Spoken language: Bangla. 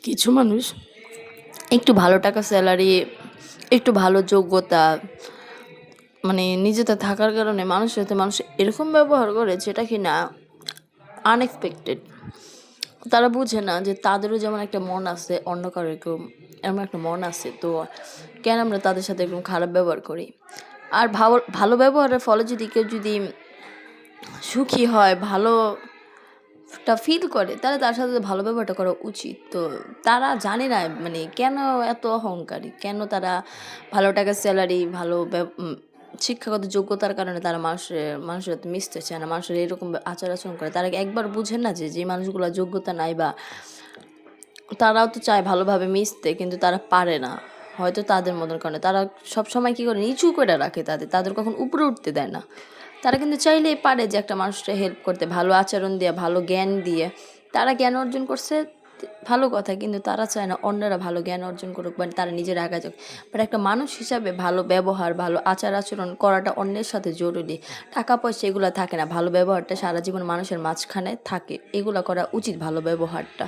কিছু মানুষ একটু ভালো টাকা স্যালারি, একটু ভালো যোগ্যতা মানে নিজেতে থাকার কারণে মানুষের সাথে মানুষ এরকম ব্যবহার করে যেটা কিনা আনএক্সপেক্টেড। তারা বুঝে না যে তাদেরও যেমন একটা মন আছে, অন্য কারো এরকম এমন একটা মন আছে। তো কেন আমরা তাদের সাথে এরকম খারাপ ব্যবহার করি? আর ভালো ভালো ব্যবহারের ফলে যদি কেউ যদি সুখী হয়, ভালোটা ফিল করে, তাহলে তার সাথে ভালো ব্যবহারটা করা উচিত। তো তারা জানে না মানে কেন এত অহংকারী, কেন তারা ভালো টাকার স্যালারি, ভালো শিক্ষাগত যোগ্যতার কারণে তারা মানুষের সাথে মিশতে চায় না, মানুষের এরকম আচার আচরণ করে। তারা একবার বুঝে না যে যে মানুষগুলো যোগ্যতা নাই বা তারাও তো চায় ভালোভাবে মিশতে, কিন্তু তারা পারে না। হয়তো তাদের মতন কারণে তারা সবসময় কী করে নিচু করে রাখে, তাদের কখন উপরে উঠতে দেয় না। তারা কিন্তু চাইলেই পারে যে একটা মানুষকে হেল্প করতে, ভালো আচরণ দিয়ে, ভালো জ্ঞান দিয়ে। তারা জ্ঞান অর্জন করছে, ভালো কথা, কিন্তু তারা চায় না অন্যরা ভালো জ্ঞান অর্জন করুক বা তারা নিজেরা আগে যাক। বাট একটা মানুষ হিসাবে ভালো ব্যবহার, ভালো আচার আচরণ করাটা অন্যের সাথে জরুরি। টাকা পয়সা এগুলো থাকে না, ভালো ব্যবহারটা সারা জীবন মানুষের মাঝখানে থাকে, এগুলো করা উচিত, ভালো ব্যবহারটা।